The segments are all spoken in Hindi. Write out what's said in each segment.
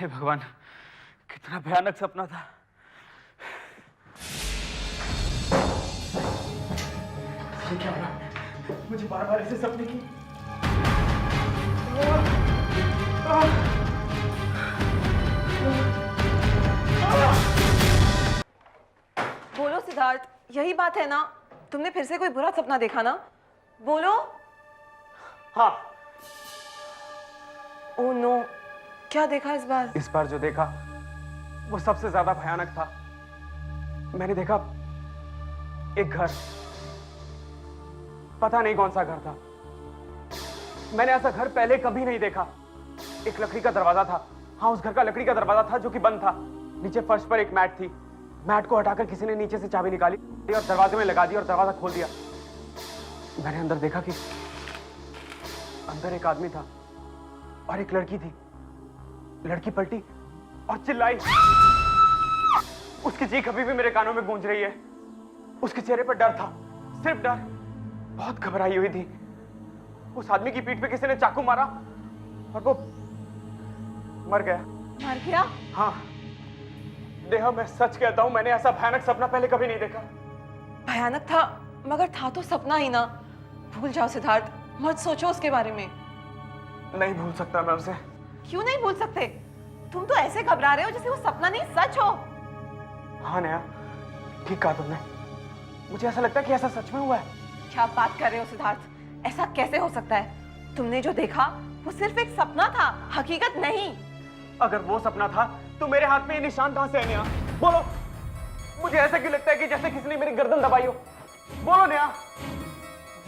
हे भगवान, कितना भयानक सपना था। ये क्या हो रहा? मुझे बार बार ऐसे सपने की। बोलो सिद्धार्थ, यही बात है ना? तुमने फिर से कोई बुरा सपना देखा ना? बोलो। हाँ। ओह नो, क्या देखा इस बार? इस बार जो देखा वो सबसे ज्यादा भयानक था। मैंने देखा एक घर, पता नहीं कौन सा घर था। मैंने ऐसा घर पहले कभी नहीं देखा। एक लकड़ी का दरवाजा था। हाँ, उस घर का लकड़ी का दरवाजा था जो कि बंद था। नीचे फर्श पर एक मैट थी। मैट को हटाकर किसी ने नीचे से चाबी निकाली और दरवाजे में लगा दी और दरवाजा खोल दिया। मैंने अंदर देखा कि अंदर एक आदमी था और एक लड़की थी। लड़की पलटी और चिल्लाई। उसकी चीख अभी भी मेरे कानों में गूंज रही है। उसके चेहरे पर डर था, सिर्फ डर। बहुत घबराई हुई थी। उस आदमी की पीठ पे किसी ने चाकू मारा और वो मर गया। मर गया? हाँ नेहा, मैं सच कहता हूं, मैंने ऐसा भयानक सपना पहले कभी नहीं देखा। भयानक था, मगर था तो सपना ही ना। भूल जाओ सिद्धार्थ, मत सोचो उसके बारे में। नहीं भूल सकता मैं उसे। क्यों नहीं भूल सकते? तुम तो ऐसे घबरा रहे हो जैसे वो सपना नहीं सच हो। हाँ नेहा, ठीक कहा तुमने। मुझे ऐसा लगता है कि ऐसा सच में हुआ है। क्या बात कर रहे हो सिद्धार्थ? ऐसा कैसे हो सकता है? तुमने जो देखा वो सिर्फ एक सपना था, हकीकत नहीं। अगर वो सपना था तो मेरे हाथ में ये निशान कहां से है नेहा? बोलो। मुझे ऐसा क्यों लगता है कि जैसे किसी ने मेरी गर्दन दबाई हो। बोलो नेहा,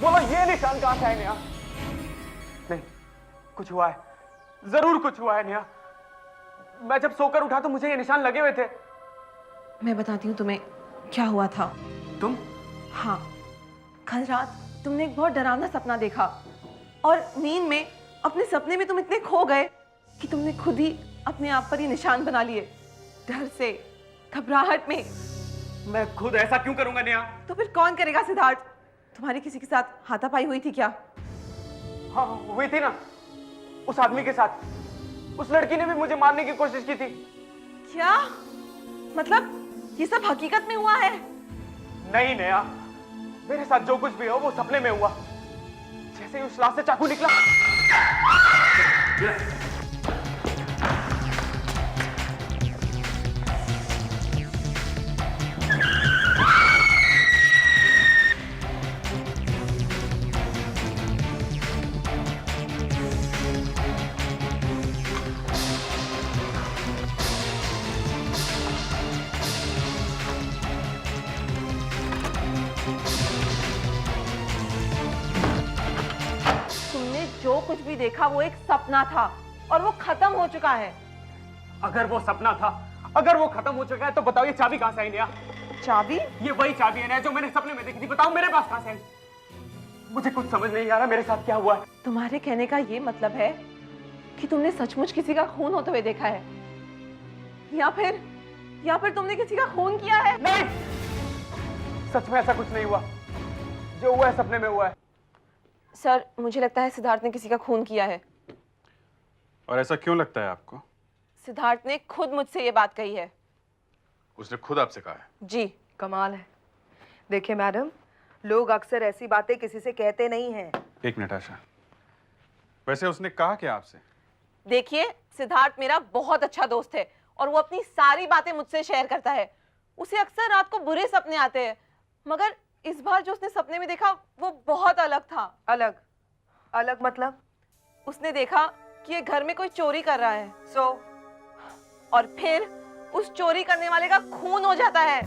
बोलो, ये निशान कहां से है नेहा? नहीं, कुछ हुआ है, जरूर कुछ हुआ है नेहा। मैं जब सोकर उठा तो मुझे ये निशान लगे हुए थे। मैं बताती हूँ तुम्हें क्या हुआ था। तुम? हाँ, कल रात तुमने एक बहुत डरावना सपना देखा और नींद में अपने सपने में तुम इतने खो गए कि तुमने खुद ही अपने आप पर ही निशान बना लिए। डर से, घबराहट में। मैं खुद ऐसा क्यों करूंगा नेहा? तो फिर कौन करेगा सिद्धार्थ? तुम्हारी किसी के साथ हाथापाई हुई थी क्या? हाँ हुई थी ना, उस आदमी के साथ। उस लड़की ने भी मुझे मारने की कोशिश की थी। क्या मतलब ये सब हकीकत में हुआ है? नहीं नेहा, मेरे साथ जो कुछ भी हो वो सपने में हुआ। जैसे ही उस लाश से चाकू निकला। जो कुछ भी देखा वो एक सपना था और वो खत्म हो चुका है। अगर वो सपना था, अगर वो खत्म हो चुका है तो बताओ ये चाबी कहां से आई नेहा? चाबी? ये वही चाबी है नेहा जो मैंने सपने में देखी थी। बताओ मेरे पास कहां से आई? मुझे कुछ समझ नहीं आ रहा मेरे साथ क्या हुआ है। तुम्हारे कहने का ये मतलब है कि तुमने सचमुच किसी का खून होते हुए देखा है, या फिर तुमने किसी का खून किया है? नहीं, सच में ऐसा कुछ नहीं हुआ। जो हुआ है सपने में हुआ है। सर, मुझे लगता है सिद्धार्थ ने किसी का खून किया है। और ऐसा क्यों लगता है आपको? सिद्धार्थ ने खुद मुझसे ये बात कही है। उसने खुद आपसे कहा है? जी। कमाल है। देखिए मैडम, लोग अक्सर ऐसी बातें किसी से कहते नहीं हैं। एक मिनट आशा, वैसे उसने कहा क्या आपसे? देखिए, सिद्धार्थ मेरा बहुत अच्छा दोस्त है और वो अपनी सारी बातें मुझसे शेयर करता है। उसे अक्सर रात को बुरे सपने आते हैं, मगर इस बार जो उसने सपने में देखा वो बहुत अलग था। अलग? अलग मतलब? उसने देखा कि ये घर में कोई चोरी कर रहा है। और फिर उस चोरी करने वाले का खून हो जाता है।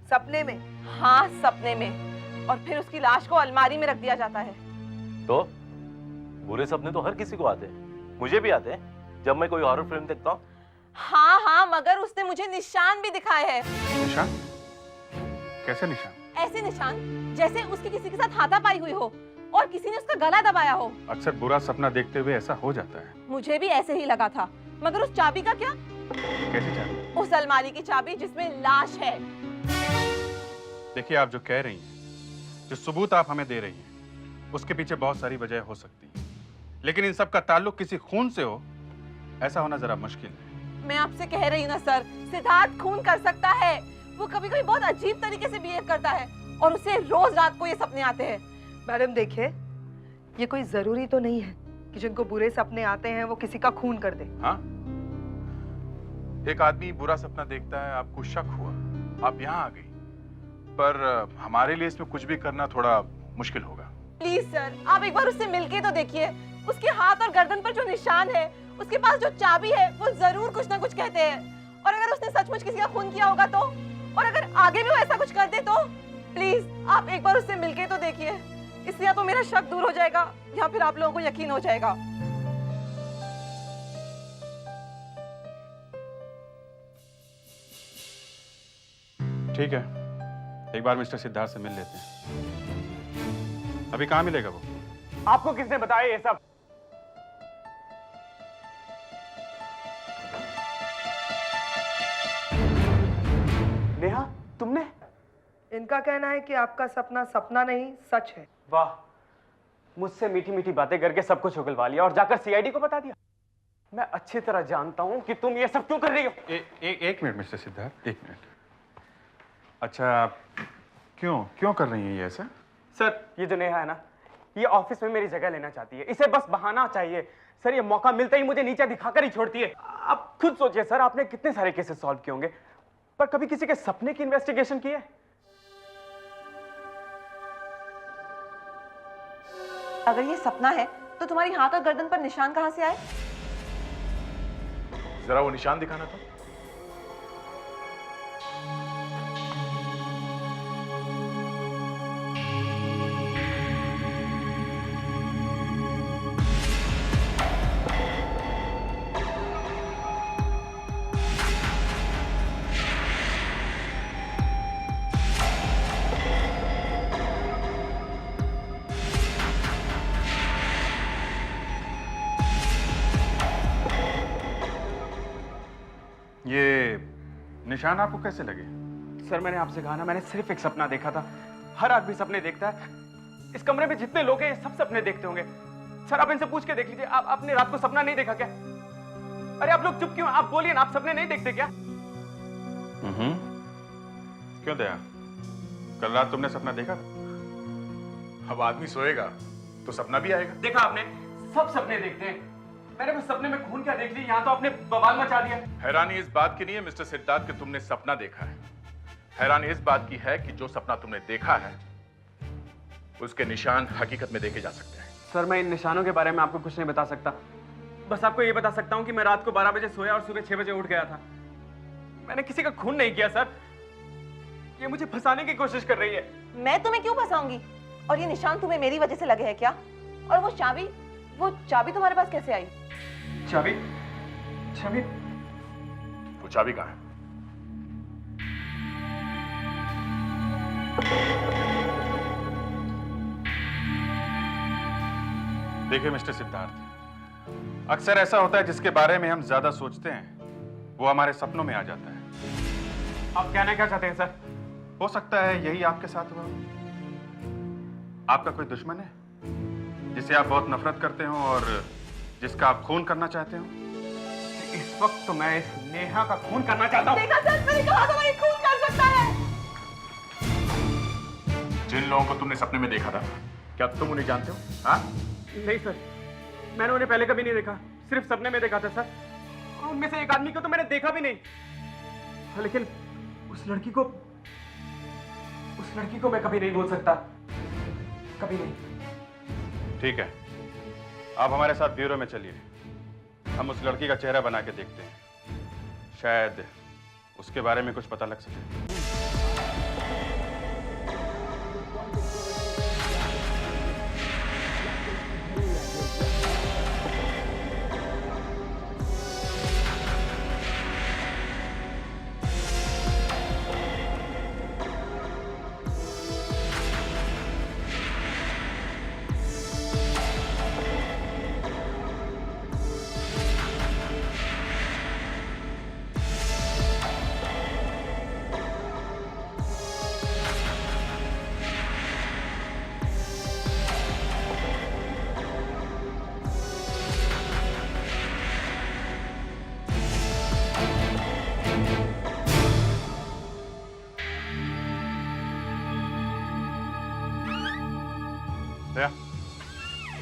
सपने में? हाँ, सपने में। और फिर उसकी लाश को अलमारी में रख दिया जाता है। तो बुरे सपने तो हर किसी को आते हैं, मुझे भी आते हैं जब मैं कोई हॉरर फिल्म देखता हूँ। हाँ, मगर उसने मुझे निशान भी दिखाए हैं। निशान? कैसे निशान? ऐसे निशान जैसे उसकी किसी के साथ हाथापाई हुई हो और किसी ने उसका गला दबाया हो। अक्सर बुरा सपना देखते हुए ऐसा हो जाता है। मुझे भी ऐसे ही लगा था, मगर उस चाबी का क्या? कैसी चाबी? उस अलमारी की चाबी जिसमें लाश है। देखिए, आप जो कह रही हैं, जो सबूत आप हमें दे रही हैं, उसके पीछे बहुत सारी वजह हो सकती है। लेकिन इन सब का ताल्लुक किसी खून से हो, ऐसा होना जरा मुश्किल है। मैं आपसे कह रही हूँ ना सर, सिद्धार्थ खून कर सकता है। वो कभी कभी बहुत अजीब तरीके से बिहेव करता है और उसे रोज रात को ये सपने आते हैं। मैडम देखिए, ये कोई जरूरी तो नहीं है कि जिनको बुरे सपने आते हैं वो किसी का खून कर दे। हाँ, एक आदमी बुरा सपना देखता है, आपको शक हुआ, आप यहाँ आ गई, पर हमारे लिए इसमें कुछ भी करना थोड़ा मुश्किल होगा। प्लीज सर, आप एक बार उससे मिलके तो देखिए। उसके हाथ और गर्दन पर जो निशान है, उसके पास जो चाबी है, वो जरूर कुछ ना कुछ कहते हैं। और अगर उसने सचमुच किसी का खून किया होगा तो, और अगर आगे भी वो ऐसा कुछ कर दे तो, प्लीज आप एक बार उससे मिलके तो देखिए। इससे या तो मेरा शक दूर हो जाएगा या फिर आप लोगों को यकीन हो जाएगा। ठीक है, एक बार मिस्टर सिद्धार्थ से मिल लेते हैं। अभी कहाँ मिलेगा वो? आपको किसने बताया ये सब? नेहा, तुमने? इनका कहना है कि आपका सपना सपना नहीं, सच है। वाह, मुझसे मीठी मीठी बातें करके सब कुछ उगलवा लिया और जाकर सीआईडी को बता दिया। मैं अच्छी तरह जानता हूं कि तुम ये सब क्यों कर रही हो। एक मिनट मिस्टर सिद्धार्थ, एक मिनट। अच्छा, क्यों कर रही हैं ये ऐसा? सर, ये जो नेहा है ना, ये ऑफिस में मेरी जगह लेना चाहती है। इसे बस बहाना चाहिए। सर, ये मौका मिलते ही मुझे नीचे दिखाकर ही छोड़ती है। आप खुद सोचिए सर, आपने कितने सारे केसेस सॉल्व किए होंगे, पर कभी किसी के सपने की इन्वेस्टिगेशन की है? अगर ये सपना है तो तुम्हारी हाथ और गर्दन पर निशान कहाँ से आए? जरा वो निशान दिखाना तो। ये निशान आपको कैसे लगे? सर, मैंने आपसे कहा ना, मैंने सिर्फ एक सपना देखा था। हर आदमी सपने देखता है। इस कमरे में जितने लोग हैं, ये सब सपने देखते होंगे। सर, आप इनसे पूछ के देख लीजिए, आपने रात को सपना नहीं देखा क्या? अरे आप लोग चुप क्यों? आप बोलिए ना, आप सपने नहीं देखते क्या? क्यों दया, कल रात तुमने सपना देखा था? अब आदमी सोएगा तो सपना भी आएगा। देखा आपने, सब सपने देखते हैं। मैंने बस सपने में खून क्या देख ली, यहाँ तो आपने बवाल मचा दिया। हैरानी इस बात की नहीं है मिस्टर सिद्धार्थ कि तुमने सपना देखा है। हैरानी इस बात की है कि जो सपना तुमने देखा है उसके निशान हकीकत में देखे जा सकते हैं। सर, मैं इन निशानों के बारे में आपको कुछ नहीं बता सकता। बस आपको ये बता सकता हूँ कि मैं रात को 12 बजे सोया और सुबह 6 बजे उठ गया था। मैंने किसी का खून नहीं किया सर। ये मुझे फंसाने की कोशिश कर रही है। मैं तुम्हें क्यों फंसाऊंगी? और ये निशान तुम्हें मेरी वजह से लगे हैं क्या? और वो चाबी तुम्हारे पास कैसे आई? चाबी? चाबी? वो चाबी कहाँ है? देखिए मिस्टर सिद्धार्थ, अक्सर ऐसा होता है जिसके बारे में हम ज्यादा सोचते हैं वो हमारे सपनों में आ जाता है। आप कहना क्या चाहते हैं सर? हो सकता है यही आपके साथ हुआ। आपका कोई दुश्मन है जिसे आप बहुत नफरत करते हो और जिसका आप खून करना चाहते हो? इस वक्त तो मैं इस नेहा का खून करना चाहता हूँ। देखा सर, मैंने कहा था, वही खून कर सकता है। जिन लोगों को तुमने सपने में देखा था, क्या तुम उन्हें जानते हो? हाँ? नहीं सर, मैंने उन्हें पहले कभी नहीं देखा, सिर्फ सपने में देखा था सर। और उनमें से एक आदमी को तो मैंने देखा भी नहीं। हाँ, लेकिन उस लड़की को मैं कभी नहीं भूल सकता, कभी नहीं। ठीक है, आप हमारे साथ ब्यूरो में चलिए। हम उस लड़की का चेहरा बना के देखते हैं, शायद उसके बारे में कुछ पता लग सके।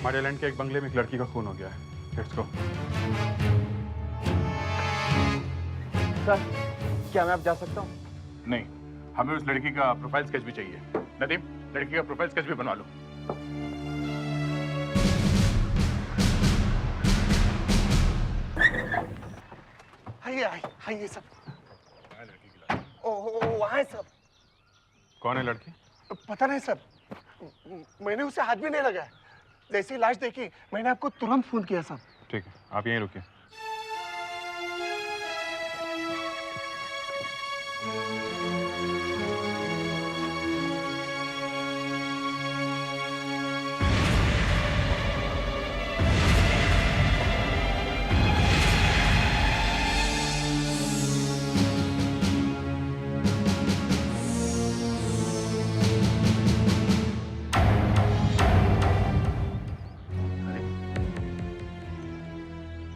मारियालैंड के एक बंगले में एक लड़की का खून हो गया है। Let's go. सर, क्या मैं अब जा सकता हूँ? नहीं, हमें उस लड़की का प्रोफाइल स्केच भी चाहिए। नदीम, लड़की का प्रोफाइल स्केच भी बनवा लो। हाय सब। ओ वहाँ है सब। कौन है लड़की? पता नहीं सब, मैंने उसे हाथ भी नहीं लगाया। जैसे ही लाश देखी मैंने आपको तुरंत फोन किया सब। ठीक है, आप यहीं रुकिए।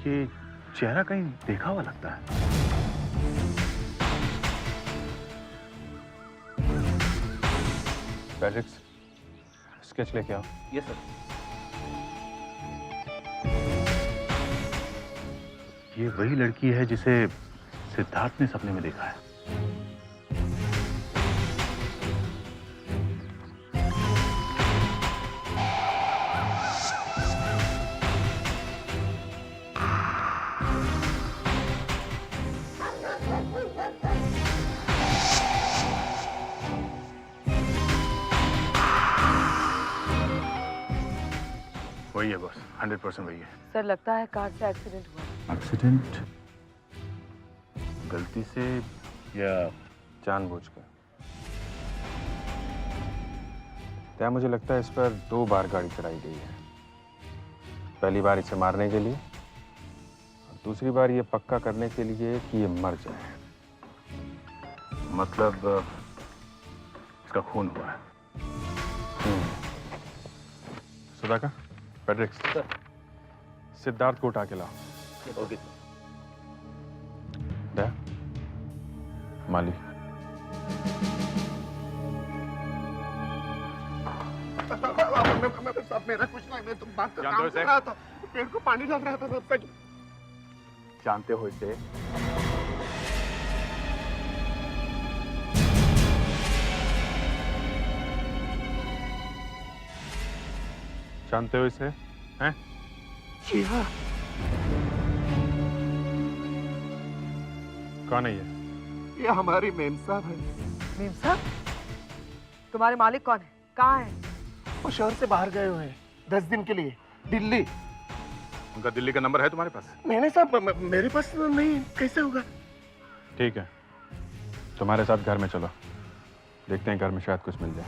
ये चेहरा कहीं देखा हुआ लगता है। पैट्रिक्स, स्केच लेके आओ। Yes sir. ये वही लड़की है जिसे सिद्धार्थ ने सपने में देखा है। वही है बॉस, 100% वही है। सर लगता है कार से एक्सीडेंट हुआ। एक्सीडेंट? गलती से या जानबूझकर। क्या मुझे लगता है इस पर 2 बार गाड़ी चढ़ाई गई है। पहली बार इसे मारने के लिए और दूसरी बार ये पक्का करने के लिए कि ये मर जाए। मतलब इसका खून हुआ है। सुधाकर, पैट्रिक्स, सर। सिद्धार्थ को उठा के लाओ। Okay sir. दया, माली। सब मेरा कुछ नहीं, मैं तुम बात कर जानते हो इसे? रहा था, पेड़ को पानी डाल रहा था सब। जानते हो इसे? जानते हो इसे? हैं? जी हाँ। कौन है ये? ये हमारी मेम साहब है। मीम साहब, तुम्हारे मालिक कौन है? कहाँ है? वो शहर से बाहर गए हुए हैं 10 दिन के लिए, दिल्ली। उनका दिल्ली का नंबर है तुम्हारे पास? नहीं साहब, मेरे पास नहीं, कैसे होगा? ठीक है, तुम्हारे साथ घर में चलो, देखते हैं घर में शायद कुछ मिल जाए।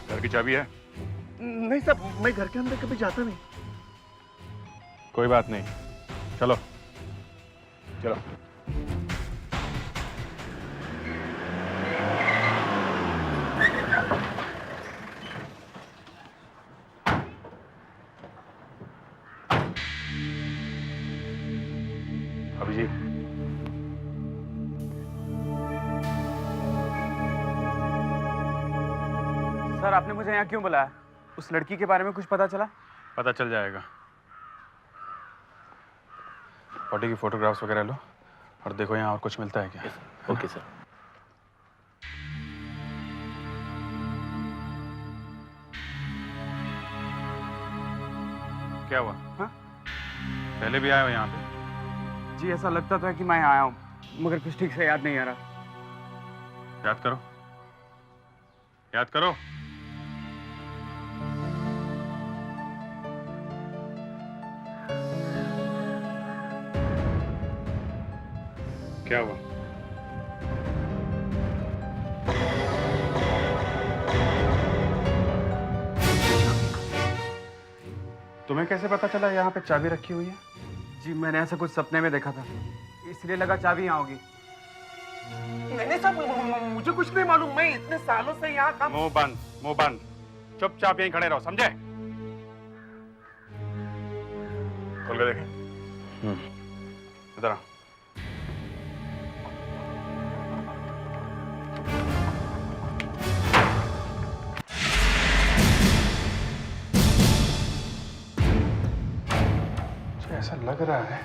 घर की चाबी है? नहीं साहब, मैं घर के अंदर कभी जाता नहीं। कोई बात नहीं, चलो। चलो। अभिजीत, सर, आपने मुझे यहाँ क्यों बुलाया? उस लड़की के बारे में कुछ पता चला? पता चल जाएगा। बॉडी की फोटोग्राफ्स वगैरह लो और देखो यहाँ और कुछ मिलता है क्या। Okay sir. क्या हुआ? हाँ? पहले भी आए हो यहाँ पे? जी, ऐसा लगता तो है कि मैं यहाँ आया हूँ, मगर कुछ ठीक से याद नहीं आ रहा। याद करो, याद करो। क्या हुआ? तुम्हें कैसे पता चला यहाँ पे चाबी रखी हुई है? जी, मैंने ऐसा कुछ सपने में देखा था, इसलिए लगा चाबी यहाँ होगी। मैंने साहब, मुझे कुछ नहीं मालूम, मैं इतने सालों से यहाँ काम। मुंह बंद, मुंह बंद। चुपचाप यहीं खड़े रहो, समझे? खोल के देखें। इधर आ। लग रहा है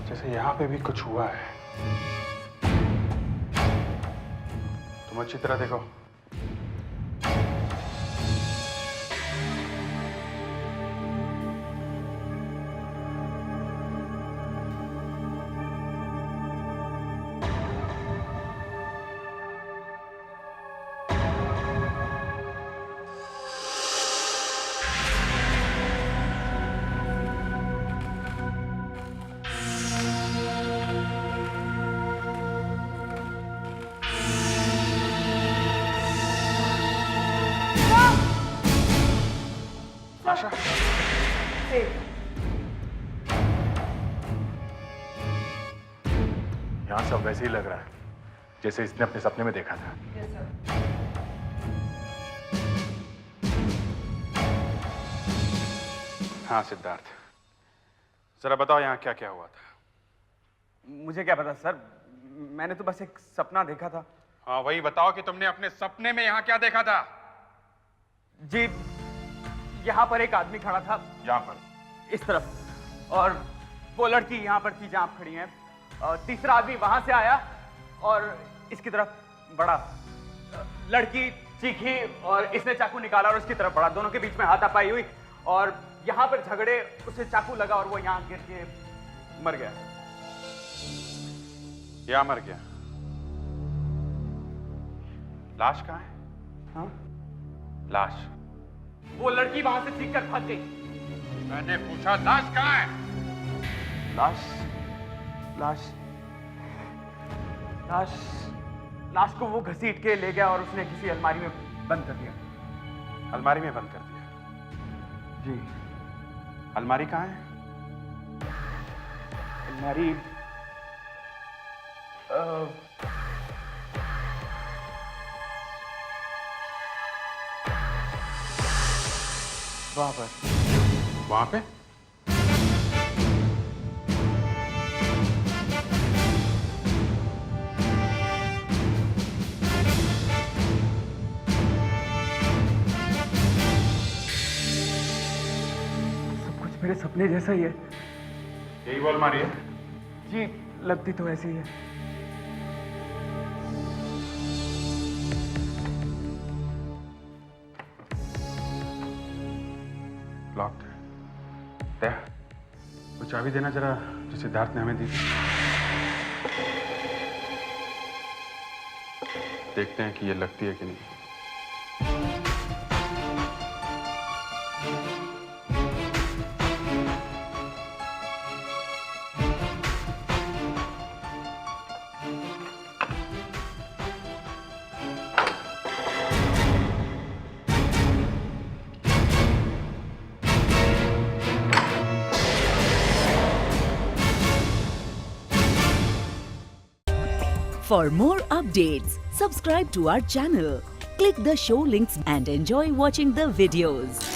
जैसे यहाँ पे भी कुछ हुआ है। तुम अच्छी तरह देखो। आशा, यहां सब वैसे ही लग रहा है जैसे इसने अपने सपने में देखा था। हाँ सिद्धार्थ, जरा बताओ यहाँ क्या क्या हुआ था। मुझे क्या पता सर, मैंने तो बस एक सपना देखा था। हाँ वही बताओ कि तुमने अपने सपने में यहाँ क्या देखा था। जी, यहाँ पर एक आदमी खड़ा था, यहाँ पर इस तरफ, और वो लड़की यहाँ पर थी जहाँ आप खड़ी हैं, और तीसरा आदमी वहां से आया और इसकी तरफ बढ़ा। लड़की चीखी और इसने चाकू निकाला और उसकी तरफ बढ़ा। दोनों के बीच में हाथापाई हुई और यहाँ पर झगड़े, उसे चाकू लगा और वो यहाँ गिर के मर गया। यहाँ मर गया। लाश कहाँ है? हाँ? लाश? वो लड़की वहां से चीख कर भाग गई। मैंने पूछा लाश कहाँ है? लाश लाश लाश लाश को वो घसीट के ले गया और उसने किसी अलमारी में बंद कर दिया। अलमारी में बंद कर दिया? जी। अलमारी कहाँ है? अलमारी वहां पर। वहां पे? सब कुछ मेरे सपने जैसा ही है। यही वो अलमारी है? जी, लगती तो ऐसी ही है। लॉक्ड है। दया, वो चाबी देना जरा जो सिद्धार्थ ने हमें दी थी। देखते हैं कि ये लगती है कि नहीं। For more updates, subscribe to our channel, click the show links and enjoy watching the videos.